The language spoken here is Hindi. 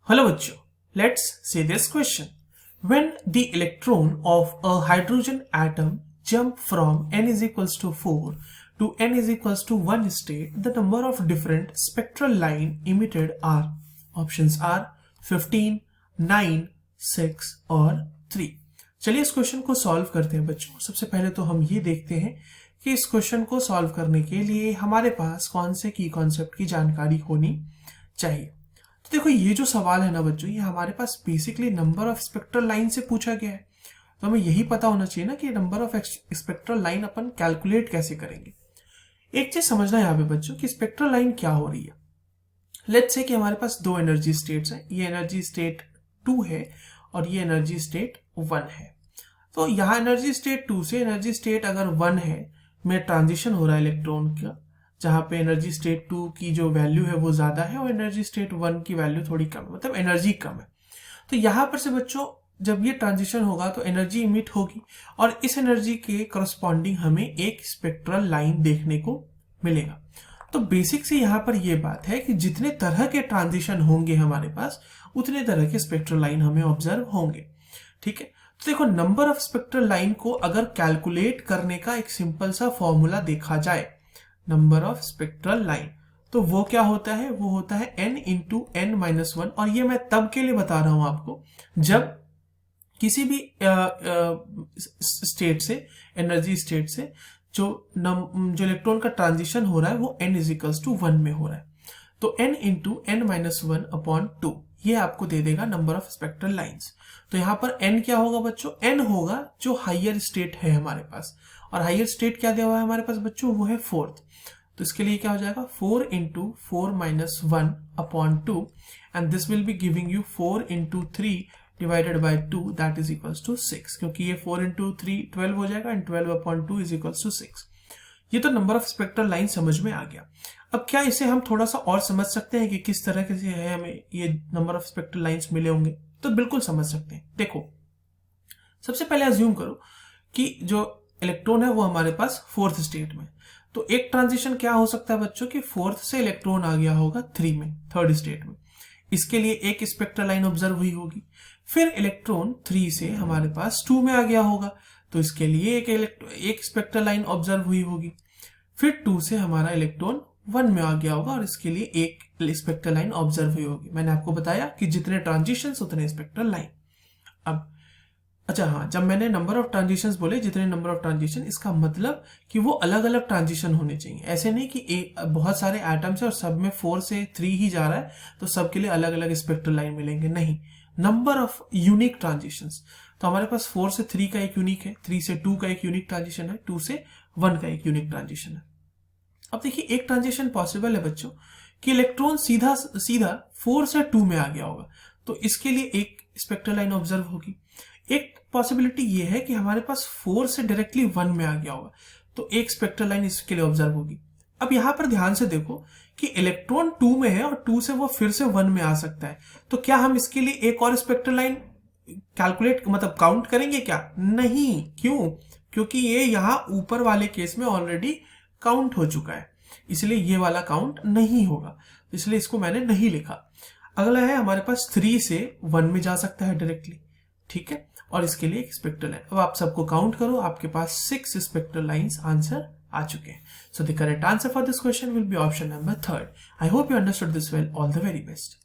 Hello बच्चों, let's see this question. When the electron of a hydrogen atom jump from n is equals to 4 to n is equals to 1 state, the number of different spectral line emitted are. Options are 15, 9, 6 और 3. चलिए इस क्वेश्चन को सॉल्व करते हैं बच्चों. सबसे पहले तो हम ये देखते हैं कि इस क्वेश्चन को सॉल्व करने के लिए हमारे पास कौन से की कॉन्सेप्ट की जानकारी होनी चाहिए. तो देखो ये जो सवाल है ना बच्चों, ये हमारे पास basically number of spectral line से पूछा गया है. तो हमें यही पता होना चाहिए ना कि number of spectral line upon calculate कैसे करेंगे. एक चीज समझना है यहाँ पे बच्चों कि स्पेक्ट्रल लाइन क्या हो रही है. लेट्स से कि हमारे पास दो एनर्जी स्टेट्स हैं. ये एनर्जी स्टेट 2 है और ये एनर्जी स्टेट 1 है. तो यहाँ एनर्जी स्टेट 2 से एनर्जी स्टेट अगर 1 है में ट्रांजिशन हो रहा है इलेक्ट्रॉन का, जहां पे एनर्जी स्टेट 2 की जो वैल्यू है वो ज्यादा है और एनर्जी स्टेट 1 की वैल्यू थोड़ी कम है, मतलब एनर्जी कम है. तो यहां पर से बच्चों जब ये ट्रांजिशन होगा तो एनर्जी इमिट होगी और इस एनर्जी के करस्पॉन्डिंग हमें एक स्पेक्ट्रल लाइन देखने को मिलेगा. तो बेसिक से यहां पर ये बात है कि जितने तरह के ट्रांजिशन होंगे हमारे पास उतने तरह के स्पेक्ट्रल लाइन हमें ऑब्जर्व होंगे. ठीक है. तो देखो नंबर ऑफ स्पेक्ट्रल लाइन को अगर कैलकुलेट करने का एक सिंपल सा फॉर्मूला देखा जाए, नंबर ऑफ स्पेक्ट्रल लाइन, तो वो क्या होता है, वो होता है n इंटू n माइनस 1. और ये मैं तब के लिए बता रहा हूं आपको जब किसी भी स्टेट से, एनर्जी स्टेट से जो इलेक्ट्रॉन का ट्रांजिशन हो रहा है वो n इजिकल्स टू 1 में हो रहा है. तो n into n minus 1 upon 2 ये आपको दे देगा नंबर ऑफ स्पेक्ट्रल लाइंस. तो यहां पर n क्या होगा बच्चों, n होगा जो हाइयर स्टेट है हमारे पास. और हाइयर स्टेट क्या दिया हुआ है हमारे पास बच्चों, वो है 4th. तो इसके लिए क्या हो जाएगा 4 into 4 minus 1 upon 2 and this will be giving you 4 into 3 divided by 2 that is equals to 6. क्योंकि ये 4 इंटू 3 12 हो जाएगा and 12 upon 2 is equals to 6. ये तो नंबर ऑफ स्पेक्ट्रल लाइन समझ में आ गया. अब क्या इसे हम थोड़ा सा और समझ सकते हैं कि किस तरह से है हमें ये नंबर ऑफ स्पेक्ट्रल लाइंस मिले होंगे. तो बिल्कुल समझ सकते हैं. देखो सबसे पहले अज्यूम करो कि जो इलेक्ट्रॉन है वो हमारे पास 4th स्टेट में. तो एक ट्रांजिशन क्या हो सकता है बच्चों कि 4th से इलेक्ट्रॉन आ गया होगा 3 में, 3rd स्टेट में. इसके लिए एक स्पेक्ट्रल लाइन ऑब्जर्व हुई होगी. फिर इलेक्ट्रॉन 3 से हमारे पास 2 में आ गया होगा, तो इसके लिए एक स्पेक्ट्रल लाइन ऑब्जर्व हुई होगी. फिर 2 से हमारा इलेक्ट्रॉन 1 में आ गया होगा और इसके लिए एक स्पेक्ट्रल लाइन ऑब्जर्व हुई होगी. मैंने आपको बताया कि जितने ट्रांजिशंस उतने स्पेक्ट्रल लाइन. अब अच्छा हाँ, जब मैंने नंबर ऑफ ट्रांजिशंस बोले, जितने नंबर ऑफ ट्रांजिशन, इसका मतलब कि वो अलग अलग ट्रांजिशन होने चाहिए. ऐसे नहीं कि बहुत सारे एटम्स है और सब में 4 से 3 ही जा रहा है तो सबके लिए अलग अलग स्पेक्ट्रल लाइन मिलेंगे. नहीं, नंबर ऑफ यूनिक ट्रांजिशंस. तो हमारे पास 4 से 3 का एक यूनिक है, 3 से 2 का एक यूनिक ट्रांजिशन है, 2 से 1 का एक यूनिक ट्रांजिशन है. अब देखिए एक ट्रांजिशन पॉसिबल है बच्चों कि इलेक्ट्रॉन सीधा 4 से 2 में आ गया होगा, तो इसके लिए एक स्पेक्ट्रल लाइन ऑब्जर्व होगी. एक पॉसिबिलिटी ये है कि हमारे पास 4 से डायरेक्टली 1 में आ गया होगा, तो एक स्पेक्ट्रल लाइन इसके लिए ऑब्जर्व होगी. अब यहां पर ध्यान से देखो कि इलेक्ट्रॉन 2 में है और 2 से वो फिर से 1 में आ सकता है. तो क्या हम इसके लिए एक और स्पेक्ट्रल लाइन कैलकुलेट मतलब काउंट करेंगे क्या? नहीं. क्यों? क्योंकि ये यहां ऊपर वाले केस में ऑलरेडी काउंट हो चुका है, इसलिए ये वाला काउंट नहीं होगा, इसलिए इसको मैंने नहीं लिखा. अगला है हमारे पास 3 से 1 में जा सकता है डायरेक्टली. ठीक है, और इसके लिए एक स्पेक्ट्रल लाइन. अब आप सबको काउंट करो, आपके पास 6 स्पेक्ट्रल लाइंस आंसर आ चुके हैं. So the correct answer for this question will be option number 3rd. I hope you understood this well. All the very best.